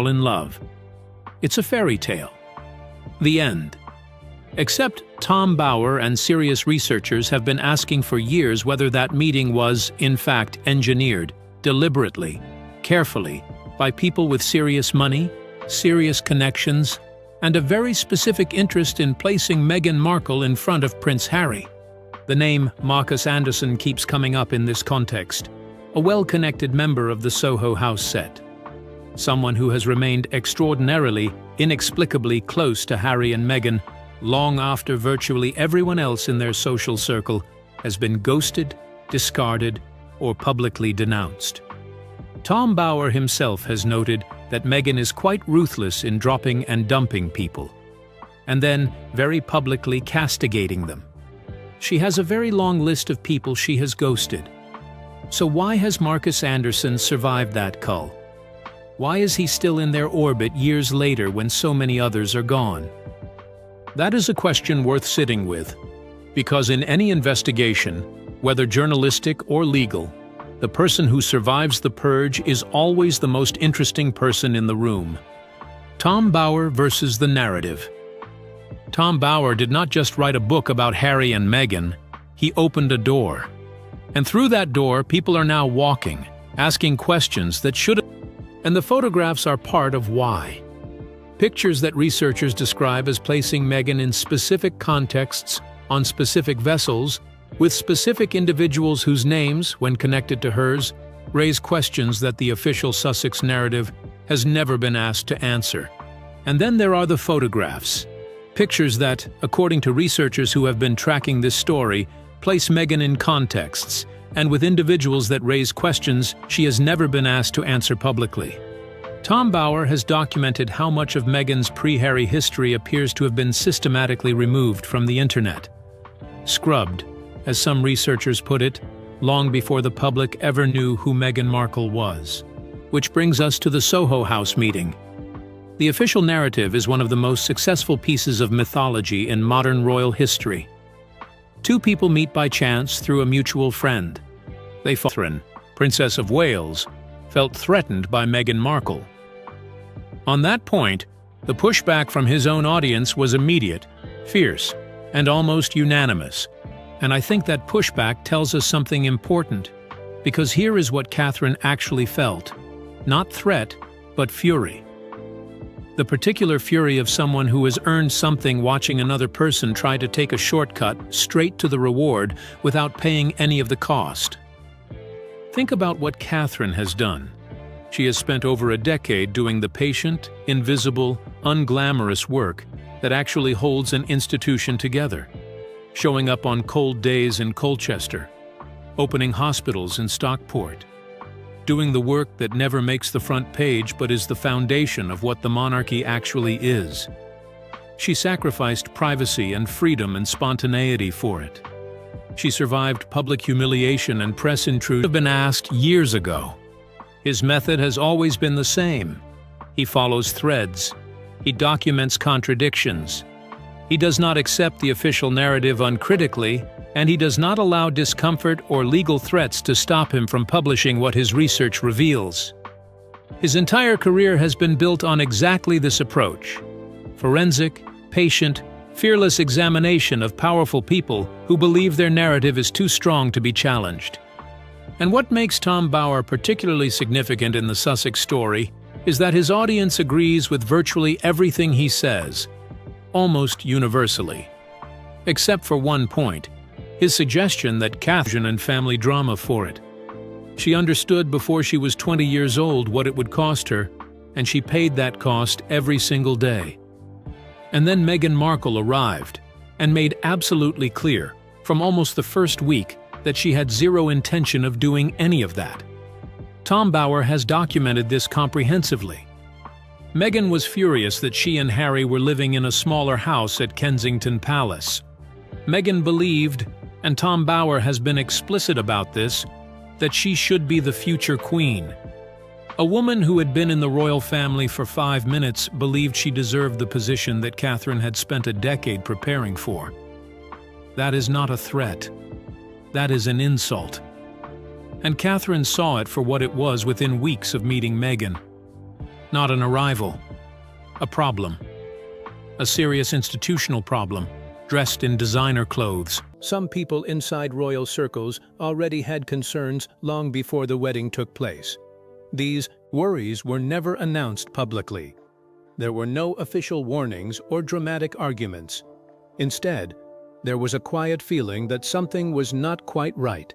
fall in love. It's a fairy tale. The end. Except Tom Bower and serious researchers have been asking for years whether that meeting was, in fact, engineered, deliberately, carefully, by people with serious money, serious connections, and a very specific interest in placing Meghan Markle in front of Prince Harry. The name Marcus Anderson keeps coming up in this context, a well-connected member of the Soho House set. Someone who has remained extraordinarily, inexplicably close to Harry and Meghan long after virtually everyone else in their social circle has been ghosted, discarded, or publicly denounced. Tom Bower himself has noted that Meghan is quite ruthless in dropping and dumping people, and then very publicly castigating them. She has a very long list of people she has ghosted. So why has Marcus Anderson survived that cull? Why is he still in their orbit years later when so many others are gone? That is a question worth sitting with, because in any investigation, whether journalistic or legal, the person who survives the purge is always the most interesting person in the room. Tom Bower versus the narrative. Tom Bower did not just write a book about Harry and Meghan, he opened a door. And through that door, people are now walking, asking questions that should have, and the photographs are part of why. Pictures that researchers describe as placing Meghan in specific contexts, on specific vessels, with specific individuals whose names, when connected to hers, raise questions that the official Sussex narrative has never been asked to answer. And then there are the photographs. Pictures that, according to researchers who have been tracking this story, place Meghan in contexts, and with individuals that raise questions she has never been asked to answer publicly. Tom Bower has documented how much of Meghan's pre-Harry history appears to have been systematically removed from the internet. Scrubbed, as some researchers put it, long before the public ever knew who Meghan Markle was. Which brings us to the Soho House meeting. The official narrative is one of the most successful pieces of mythology in modern royal history. Two people meet by chance through a mutual friend. Catherine, Princess of Wales, felt threatened by Meghan Markle. On that point, the pushback from his own audience was immediate, fierce, and almost unanimous. And I think that pushback tells us something important, because here is what Catherine actually felt. Not threat, but fury. The particular fury of someone who has earned something watching another person try to take a shortcut straight to the reward without paying any of the cost. Think about what Catherine has done. She has spent over a decade doing the patient, invisible, unglamorous work that actually holds an institution together. Showing up on cold days in Colchester, opening hospitals in Stockport, doing the work that never makes the front page but is the foundation of what the monarchy actually is. She sacrificed privacy and freedom and spontaneity for it. She survived public humiliation and press intrusion. Have been asked years ago. His method has always been the same. He follows threads. He documents contradictions. He does not accept the official narrative uncritically, and he does not allow discomfort or legal threats to stop him from publishing what his research reveals. His entire career has been built on exactly this approach: forensic, patient, fearless examination of powerful people who believe their narrative is too strong to be challenged. And what makes Tom Bower particularly significant in the Sussex story is that his audience agrees with virtually everything he says, almost universally. Except for one point, his suggestion that Catherine and family drama for it. She understood before she was 20 years old what it would cost her, and she paid that cost every single day. And then Meghan Markle arrived and made absolutely clear, from almost the first week, that she had zero intention of doing any of that. Tom Bower has documented this comprehensively. Meghan was furious that she and Harry were living in a smaller house at Kensington Palace. Meghan believed, and Tom Bower has been explicit about this, that she should be the future queen. A woman who had been in the royal family for 5 minutes believed she deserved the position that Catherine had spent a decade preparing for. That is not a threat. That is an insult. And Catherine saw it for what it was within weeks of meeting Meghan. Not an arrival. A problem. A serious institutional problem, dressed in designer clothes. Some people inside royal circles already had concerns long before the wedding took place. These worries were never announced publicly. There were no official warnings or dramatic arguments. Instead, there was a quiet feeling that something was not quite right.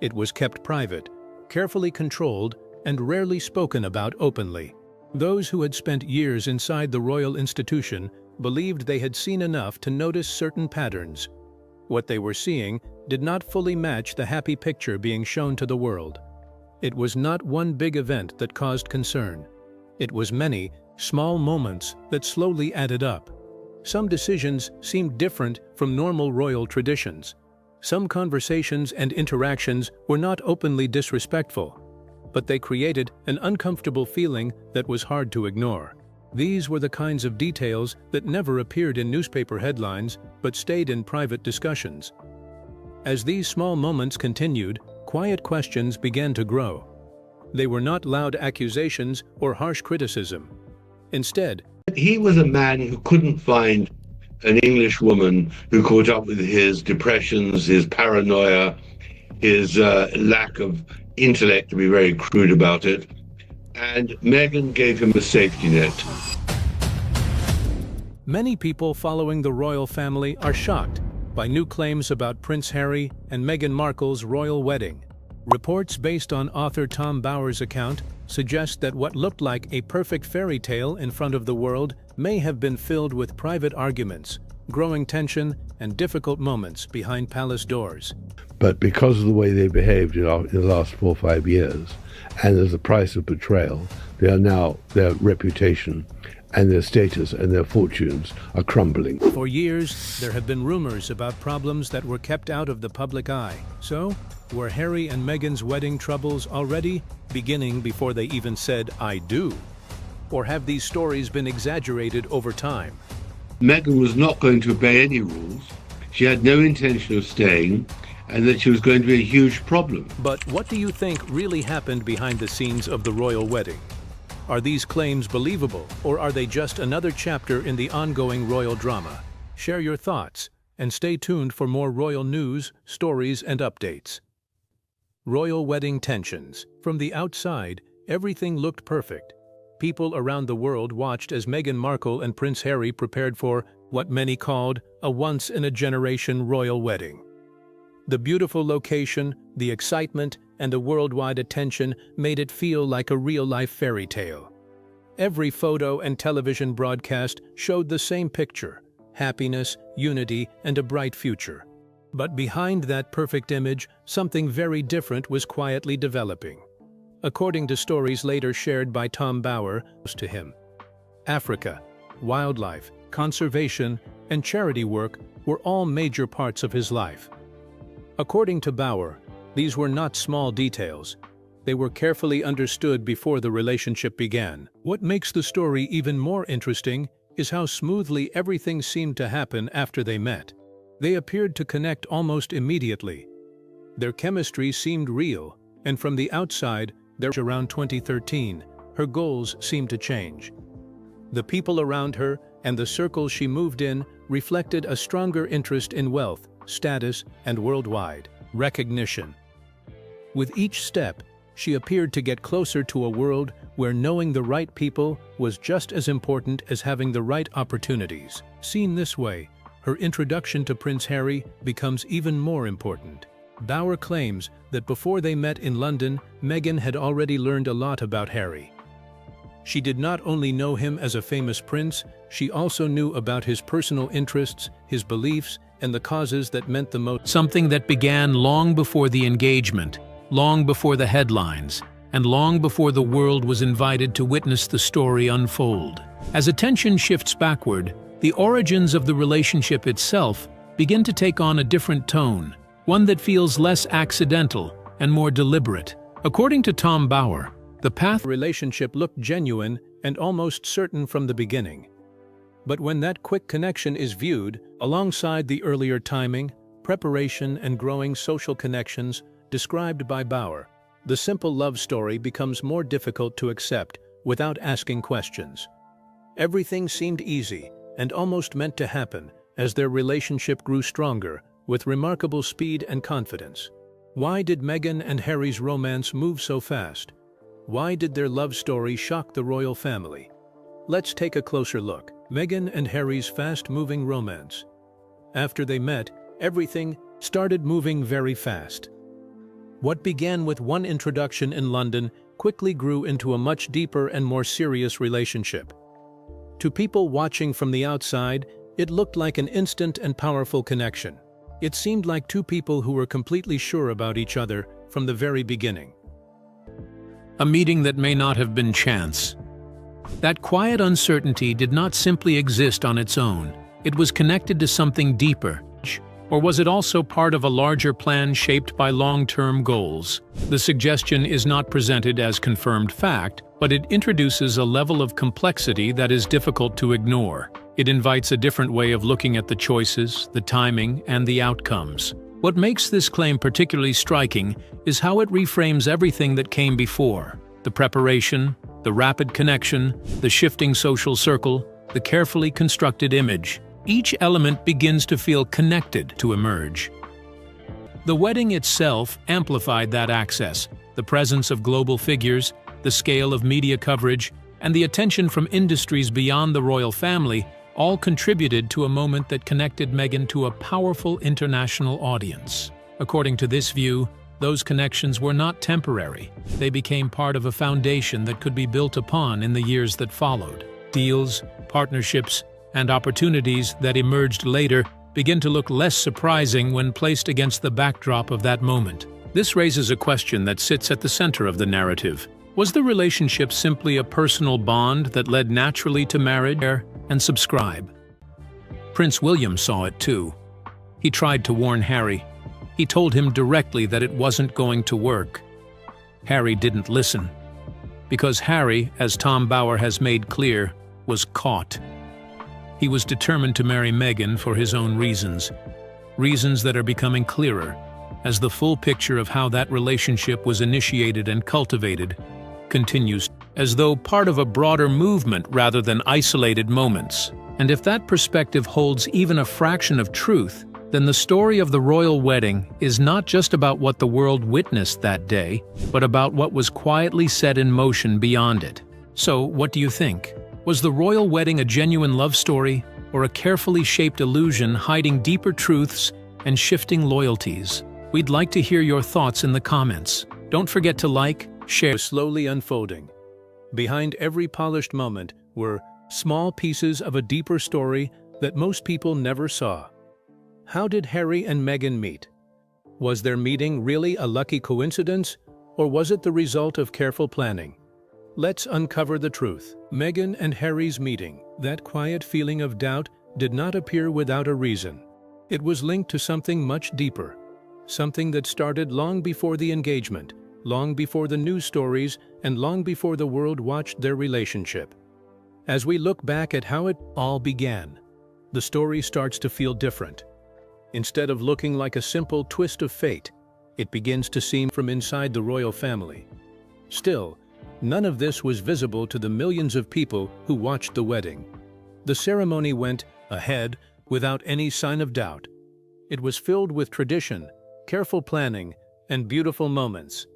It was kept private, carefully controlled, and rarely spoken about openly. Those who had spent years inside the royal institution believed they had seen enough to notice certain patterns. What they were seeing did not fully match the happy picture being shown to the world. It was not one big event that caused concern. It was many small moments that slowly added up. Some decisions seemed different from normal royal traditions. Some conversations and interactions were not openly disrespectful, but they created an uncomfortable feeling that was hard to ignore. These were the kinds of details that never appeared in newspaper headlines but stayed in private discussions. As these small moments continued, quiet questions began to grow. They were not loud accusations or harsh criticism. Instead, he was a man who couldn't find an English woman who caught up with his depressions, his paranoia, his lack of intellect, to be very crude about it. And Meghan gave him a safety net. Many people following the royal family are shocked by new claims about Prince Harry and Meghan Markle's royal wedding. Reports based on author Tom Bower's account suggest that what looked like a perfect fairy tale in front of the world may have been filled with private arguments, growing tension, and difficult moments behind palace doors. But because of the way they behaved in the last 4 or 5 years, and as a price of betrayal, their reputation and their status and their fortunes are crumbling. For years, there have been rumors about problems that were kept out of the public eye. So, were Harry and Meghan's wedding troubles already beginning before they even said, "I do"? Or have these stories been exaggerated over time? Meghan was not going to obey any rules. She had no intention of staying, and that she was going to be a huge problem. But what do you think really happened behind the scenes of the royal wedding? Are these claims believable, or are they just another chapter in the ongoing royal drama? Share your thoughts, and stay tuned for more royal news, stories, and updates. Royal wedding tensions. From the outside, everything looked perfect. People around the world watched as Meghan Markle and Prince Harry prepared for what many called a once-in-a-generation royal wedding. The beautiful location, the excitement, and the worldwide attention made it feel like a real-life fairy tale. Every photo and television broadcast showed the same picture: happiness, unity, and a bright future. But behind that perfect image, something very different was quietly developing. According to stories later shared by Tom Bower to him, Africa, wildlife, conservation, and charity work were all major parts of his life. According to Bower, these were not small details. They were carefully understood before the relationship began. What makes the story even more interesting is how smoothly everything seemed to happen after they met. They appeared to connect almost immediately. Their chemistry seemed real, and from the outside, around 2013, her goals seemed to change. The people around her and the circles she moved in reflected a stronger interest in wealth, status, and worldwide recognition. With each step, she appeared to get closer to a world where knowing the right people was just as important as having the right opportunities. Seen this way, her introduction to Prince Harry becomes even more important. Bower claims that before they met in London, Meghan had already learned a lot about Harry. She did not only know him as a famous prince, she also knew about his personal interests, his beliefs, and the causes that meant the most. Something that began long before the engagement, long before the headlines, and long before the world was invited to witness the story unfold. As attention shifts backward, the origins of the relationship itself begin to take on a different tone, one that feels less accidental and more deliberate. According to Tom Bower, the path relationship looked genuine and almost certain from the beginning. But when that quick connection is viewed alongside the earlier timing, preparation, and growing social connections described by Bower, the simple love story becomes more difficult to accept without asking questions. Everything seemed easy and almost meant to happen as their relationship grew stronger with remarkable speed and confidence. Why did Meghan and Harry's romance move so fast? Why did their love story shock the royal family? Let's take a closer look. Meghan and Harry's fast-moving romance. After they met, everything started moving very fast. What began with one introduction in London quickly grew into a much deeper and more serious relationship. To people watching from the outside, it looked like an instant and powerful connection. It seemed like two people who were completely sure about each other from the very beginning. A meeting that may not have been chance. That quiet uncertainty did not simply exist on its own. It was connected to something deeper. Or was it also part of a larger plan shaped by long-term goals? The suggestion is not presented as confirmed fact, but it introduces a level of complexity that is difficult to ignore. It invites a different way of looking at the choices, the timing, and the outcomes. What makes this claim particularly striking is how it reframes everything that came before. The preparation, the rapid connection, the shifting social circle, the carefully constructed image. Each element begins to feel connected to emerge. The wedding itself amplified that access. The presence of global figures, the scale of media coverage, and the attention from industries beyond the royal family all contributed to a moment that connected Meghan to a powerful international audience. According to this view, those connections were not temporary. They became part of a foundation that could be built upon in the years that followed. Deals, partnerships, and opportunities that emerged later begin to look less surprising when placed against the backdrop of that moment. This raises a question that sits at the center of the narrative. Was the relationship simply a personal bond that led naturally to marriage and subscribe? Prince William saw it too. He tried to warn Harry. He told him directly that it wasn't going to work. Harry didn't listen. Because Harry, as Tom Bower has made clear, was caught. He was determined to marry Meghan for his own reasons. Reasons that are becoming clearer as the full picture of how that relationship was initiated and cultivated continues, as though part of a broader movement rather than isolated moments. And if that perspective holds even a fraction of truth, then the story of the royal wedding is not just about what the world witnessed that day, but about what was quietly set in motion beyond it. So, what do you think? Was the royal wedding a genuine love story, or a carefully shaped illusion hiding deeper truths and shifting loyalties? We'd like to hear your thoughts in the comments. Don't forget to like, share. Slowly unfolding. Behind every polished moment were small pieces of a deeper story that most people never saw. How did Harry and Meghan meet? Was their meeting really a lucky coincidence, or was it the result of careful planning? Let's uncover the truth. Meghan and Harry's meeting, that quiet feeling of doubt, did not appear without a reason. It was linked to something much deeper, something that started long before the engagement, long before the news stories, and long before the world watched their relationship. As we look back at how it all began, the story starts to feel different. Instead of looking like a simple twist of fate, it begins to seem from inside the royal family. Still, none of this was visible to the millions of people who watched the wedding. The ceremony went ahead without any sign of doubt. It was filled with tradition, careful planning, and beautiful moments.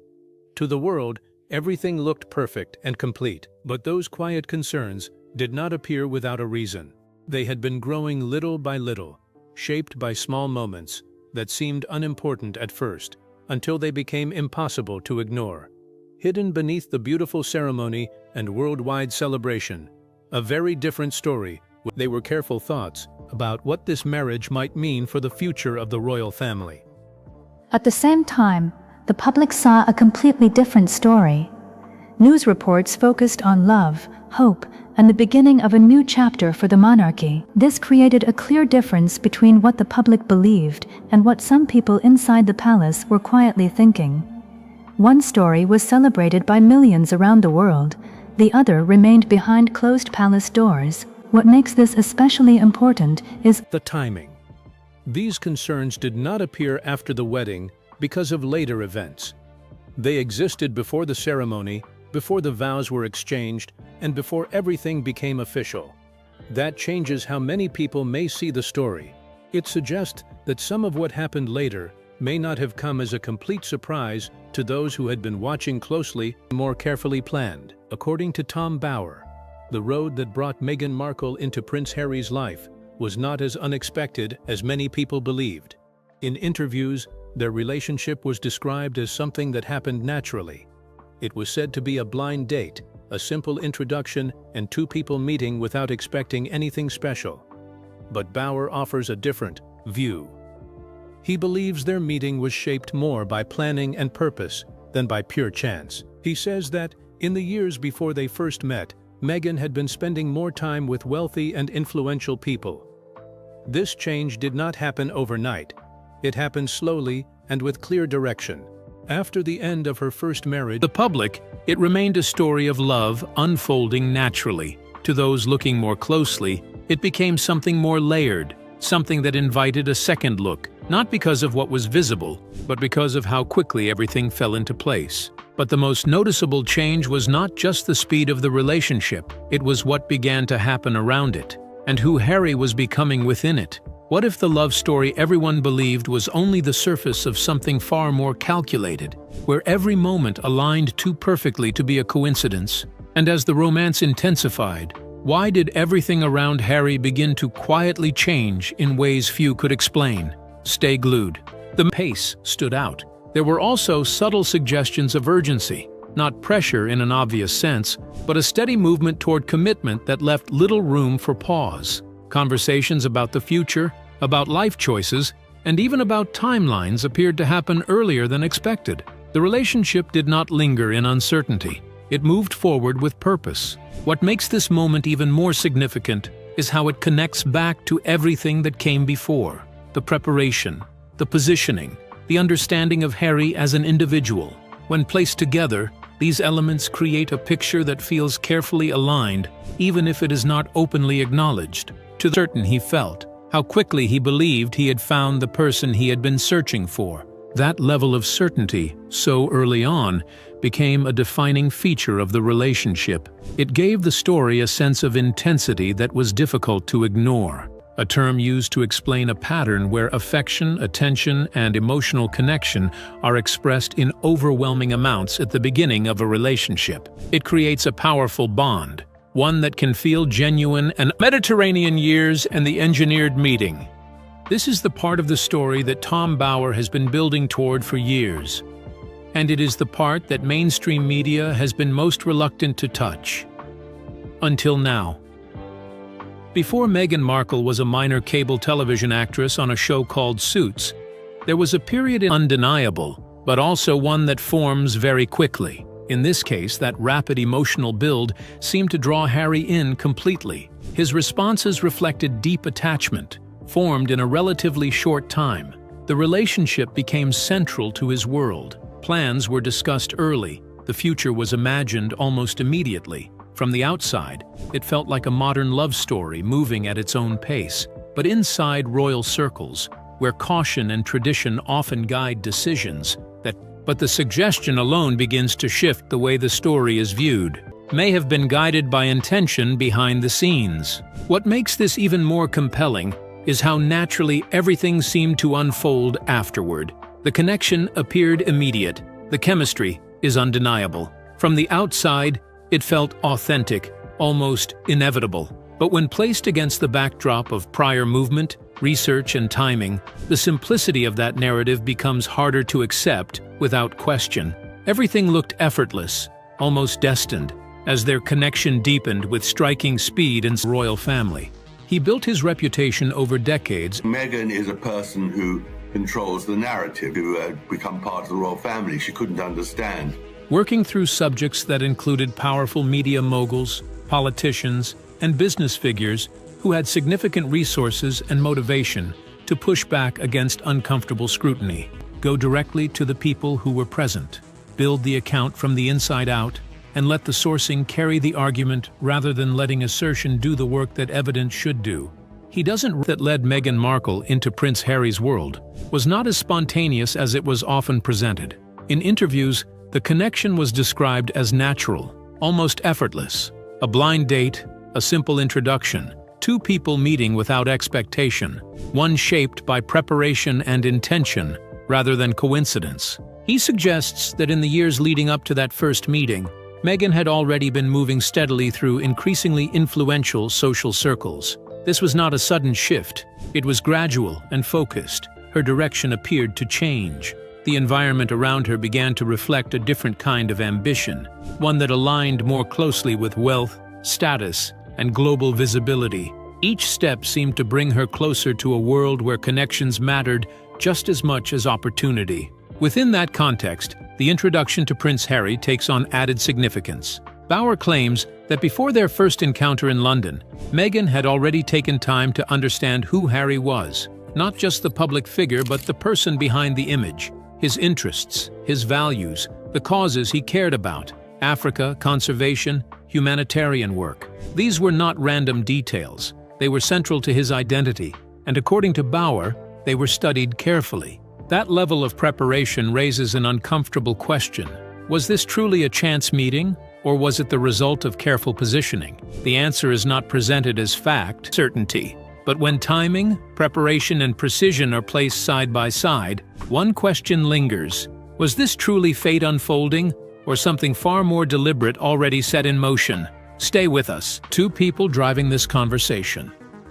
To the world, everything looked perfect and complete, but those quiet concerns did not appear without a reason. They had been growing little by little, shaped by small moments that seemed unimportant at first, until they became impossible to ignore. Hidden beneath the beautiful ceremony and worldwide celebration, a very different story. They were careful thoughts about what this marriage might mean for the future of the royal family. At the same time, the public saw a completely different story. News reports focused on love, hope, and the beginning of a new chapter for the monarchy. This created a clear difference between what the public believed and what some people inside the palace were quietly thinking. One story was celebrated by millions around the world, the other remained behind closed palace doors. What makes this especially important is the timing. These concerns did not appear after the wedding because of later events. They existed before the ceremony before the vows were exchanged, and before everything became official. That changes how many people may see the story. It suggests that some of what happened later may not have come as a complete surprise to those who had been watching closely and more carefully planned. According to Tom Bower, the road that brought Meghan Markle into Prince Harry's life was not as unexpected as many people believed. In interviews, their relationship was described as something that happened naturally. It was said to be a blind date, a simple introduction, and two people meeting without expecting anything special. But Bower offers a different view. He believes their meeting was shaped more by planning and purpose than by pure chance. He says that, in the years before they first met, Meghan had been spending more time with wealthy and influential people. This change did not happen overnight. It happened slowly and with clear direction. After the end of her first marriage, the public, it remained a story of love unfolding naturally. To those looking more closely, it became something more layered, something that invited a second look, not because of what was visible, but because of how quickly everything fell into place. But the most noticeable change was not just the speed of the relationship, it was what began to happen around it, and who Harry was becoming within it. What if the love story everyone believed was only the surface of something far more calculated, where every moment aligned too perfectly to be a coincidence? And as the romance intensified, why did everything around Harry begin to quietly change in ways few could explain? Stay glued. The pace stood out. There were also subtle suggestions of urgency, not pressure in an obvious sense, but a steady movement toward commitment that left little room for pause. Conversations about the future, about life choices, and even about timelines appeared to happen earlier than expected. The relationship did not linger in uncertainty. It moved forward with purpose. What makes this moment even more significant is how it connects back to everything that came before. The preparation, the positioning, the understanding of Harry as an individual. When placed together, these elements create a picture that feels carefully aligned, even if it is not openly acknowledged. To certain he felt, how quickly he believed he had found the person he had been searching for. That level of certainty, so early on, became a defining feature of the relationship. It gave the story a sense of intensity that was difficult to ignore, a term used to explain a pattern where affection, attention, and emotional connection are expressed in overwhelming amounts at the beginning of a relationship. It creates a powerful bond, one that can feel genuine, and Mediterranean years and the engineered meeting. This is the part of the story that Tom Bower has been building toward for years. And it is the part that mainstream media has been most reluctant to touch. Until now. Before Meghan Markle was a minor cable television actress on a show called Suits, there was a period undeniable, but also one that forms very quickly. In this case, that rapid emotional build seemed to draw Harry in completely. His responses reflected deep attachment, formed in a relatively short time. The relationship became central to his world. Plans were discussed early. The future was imagined almost immediately. From the outside, it felt like a modern love story moving at its own pace. But inside royal circles, where caution and tradition often guide decisions, but the suggestion alone begins to shift the way the story is viewed, may have been guided by intention behind the scenes. What makes this even more compelling is how naturally everything seemed to unfold afterward. The connection appeared immediate. The chemistry is undeniable. From the outside, it felt authentic, almost inevitable. But when placed against the backdrop of prior movement, research, and timing, the simplicity of that narrative becomes harder to accept without question. Everything looked effortless, almost destined, as their connection deepened with striking speed and royal family. He built his reputation over decades. Meghan is a person who controls the narrative, who had become part of the royal family she couldn't understand. Working through subjects that included powerful media moguls, politicians, and business figures who had significant resources and motivation to push back against uncomfortable scrutiny. Go directly to the people who were present, build the account from the inside out, and let the sourcing carry the argument rather than letting assertion do the work that evidence should do. That led Meghan Markle into Prince Harry's world was not as spontaneous as it was often presented. In interviews, The connection was described as natural, almost effortless. A blind date, a simple introduction, two people meeting without expectation, one shaped by preparation and intention rather than coincidence. He suggests that in the years leading up to that first meeting, Meghan had already been moving steadily through increasingly influential social circles. This was not a sudden shift. It was gradual and focused. Her direction appeared to change. The environment around her began to reflect a different kind of ambition, one that aligned more closely with wealth, status, and global visibility. Each step seemed to bring her closer to a world where connections mattered just as much as opportunity. Within that context, the introduction to Prince Harry takes on added significance. Bower claims that before their first encounter in London, Meghan had already taken time to understand who Harry was, not just the public figure but the person behind the image, his interests, his values, the causes he cared about, Africa, conservation, humanitarian work. These were not random details. They were central to his identity, and according to Bower, they were studied carefully. That level of preparation raises an uncomfortable question. Was this truly a chance meeting, or was it the result of careful positioning? The answer is not presented as fact, certainty. But when timing, preparation, and precision are placed side by side, one question lingers. Was this truly fate unfolding, or something far more deliberate already set in motion? Stay with us. Two people driving this conversation.